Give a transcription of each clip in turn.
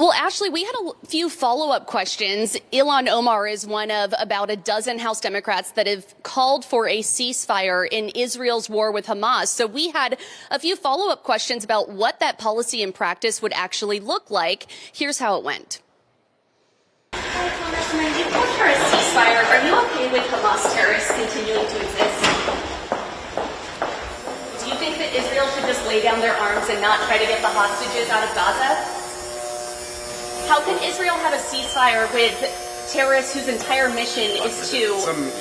Well, Ashley, we had a few follow-up questions. Ilhan Omar is one of about a dozen House Democrats that have called for a ceasefire in Israel's war with Hamas. So we had a few follow-up questions about what that policy in practice would actually look like. Here's how it went. Hi, Congresswoman. You called for a ceasefire. Are you okay with Hamas terrorists continuing to exist? Do you think that Israel should just lay down their arms and not try to get the hostages out of Gaza? How can Israel have a ceasefire with terrorists whose entire mission is to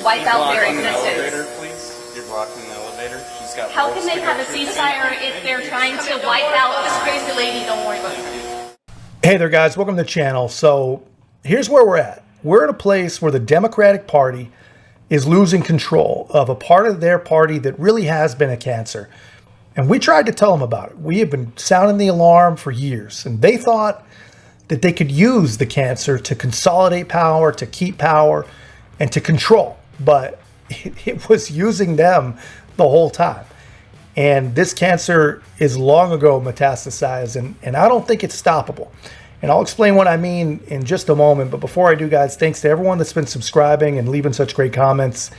wipe out their existence? Please, you're blocking the elevator. She's got. How can they have a ceasefire if they're trying to wipe out this crazy lady? Don't worry about it. Hey there, guys. Welcome to the channel. So here's where we're at. We're in a place where the Democratic Party is losing control of a part of their party that really has been a cancer. And we tried to tell them about it. We have been sounding the alarm for years, and they thought that they could use the cancer to consolidate power, to keep power, and to control. But it was using them the whole time. And this cancer is long ago metastasized, and I don't think it's stoppable. And I'll explain what I mean in just a moment. But before I do, guys, thanks to everyone that's been subscribing and leaving such great comments.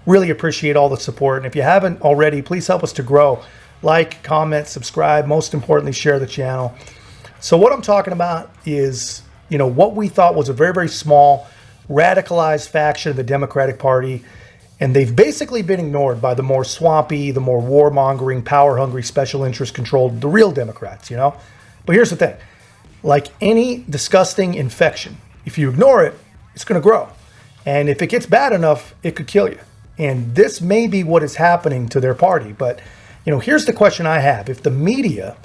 Really appreciate all the support. And if you haven't already, please help us to grow. Like, comment, subscribe. Most importantly, share the channel. So what I'm talking about is, what we thought was a very, very small, radicalized faction of the Democratic Party. And they've basically been ignored by the more swampy, the more warmongering, power-hungry, special interest controlled, the real Democrats, But here's the thing. Like any disgusting infection, if you ignore it, it's going to grow. And if it gets bad enough, it could kill you. And this may be what is happening to their party. But, here's the question I have. If the media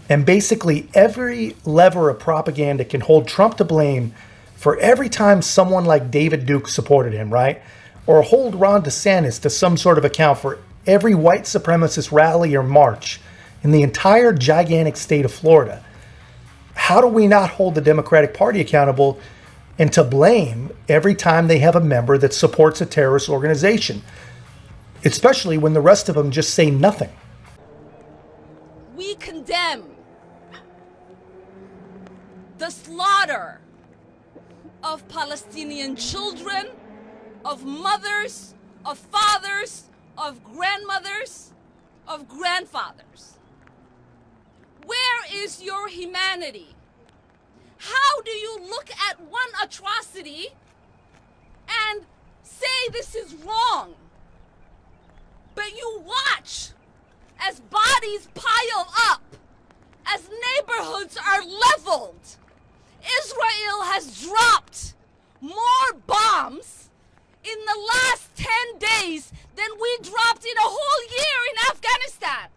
and basically every lever of propaganda can hold Trump to blame for every time someone like David Duke supported him, right? Or hold Ron DeSantis to some sort of account for every white supremacist rally or march in the entire gigantic state of Florida, how do we not hold the Democratic Party accountable and to blame every time they have a member that supports a terrorist organization, especially when the rest of them just say nothing? We condemn the slaughter of Palestinian children, of mothers, of fathers, of grandmothers, of grandfathers. Where is your humanity? How do you look at one atrocity and say this is wrong, but you watch as bodies pile up, as neighborhoods are leveled? Israel has dropped more bombs in the last 10 days than we dropped in a whole year in Afghanistan.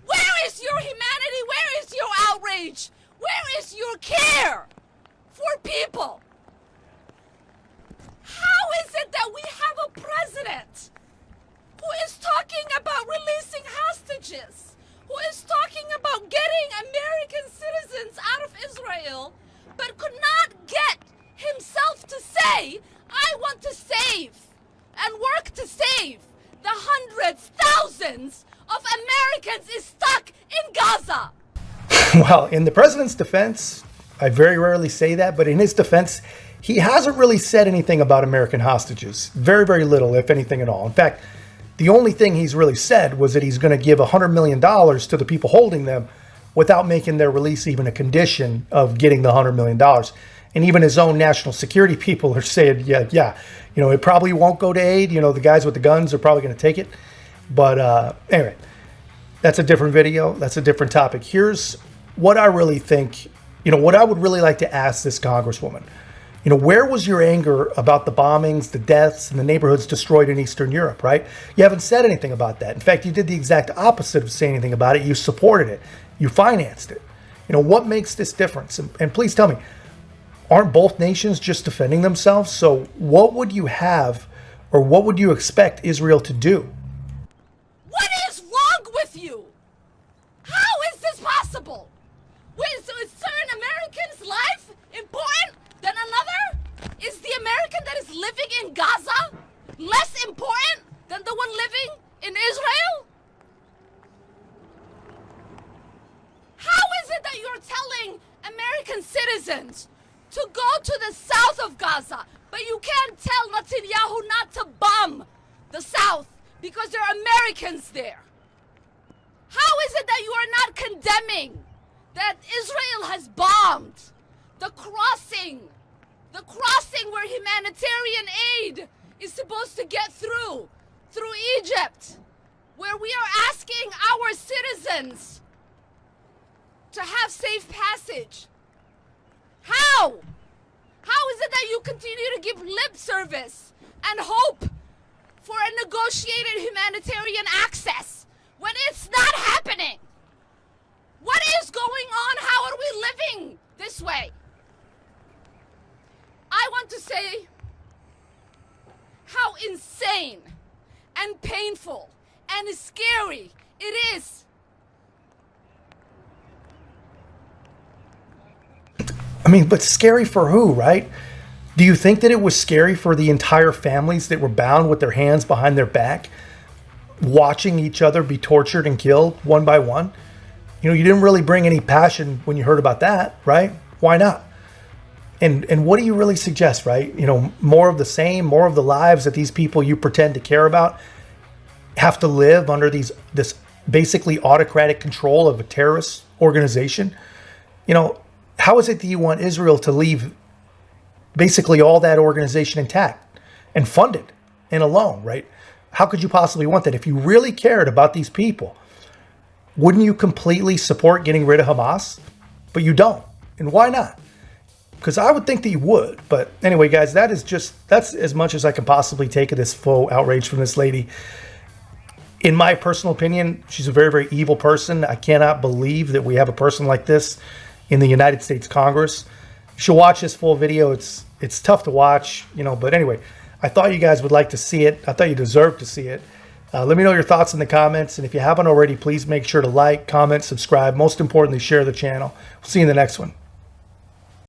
Where is your humanity? Where is your outrage? Where is your care for people? How is it that we have a president who is talking about releasing hostages, who is talking about getting American citizens out of Israel, but could not get himself to say, I want to save and work to save the hundreds, thousands of Americans is stuck in Gaza? Well, in the president's defense, I very rarely say that, but in his defense, he hasn't really said anything about American hostages. Very, very little, if anything at all. In fact, the only thing he's really said was that he's going to give $100 million to the people holding them without making their release even a condition of getting the $100 million. And even his own national security people are saying, yeah, it probably won't go to aid. The guys with the guns are probably going to take it. But anyway, that's a different video. That's a different topic. Here's what I really think, what I would really like to ask this Congresswoman. Where was your anger about the bombings, the deaths, and the neighborhoods destroyed in Eastern Europe, right? You haven't said anything about that. In fact, you did the exact opposite of saying anything about it. You supported it. You financed it. What makes this difference? And please tell me, aren't both nations just defending themselves? So what would you have, or what would you expect Israel to do? What is wrong with you? How is this possible? Wait, so is certain Americans' life important than another? Is the American that is living in Gaza less important than the one living in Israel? How is it that you're telling American citizens to go to the south of Gaza, but you can't tell Netanyahu not to bomb the south because there are Americans there. How is it that you are not condemning that Israel has bombed the crossing where humanitarian aid is supposed to get through Egypt, where we are asking our citizens to have safe passage? How? How is it that you continue to give lip service and hope for a negotiated humanitarian access when it's not happening? What is going on? How are we living this way? I want to say how insane and painful and scary it is. I mean, but scary for who, right? Do you think that it was scary for the entire families that were bound with their hands behind their back, watching each other be tortured and killed one by one? You know, you didn't really bring any passion when you heard about that, right? Why not? And what do you really suggest, right? You know, more of the same, more of the lives that these people you pretend to care about have to live under this basically autocratic control of a terrorist organization? You know, how is it that you want Israel to leave basically all that organization intact and funded and alone, right? How could you possibly want that? If you really cared about these people, wouldn't you completely support getting rid of Hamas? But you don't. And why not? Because I would think that you would. But anyway, guys, that's as much as I can possibly take of this faux outrage from this lady. In my personal opinion, she's a very, very evil person. I cannot believe that we have a person like this in the United States Congress. You should watch this full video. It's tough to watch, you know, but anyway, I thought you guys would like to see it. I thought you deserved to see it. Let me know your thoughts in the comments. And if you haven't already, please make sure to like, comment, subscribe. Most importantly, share the channel. We'll see you in the next one.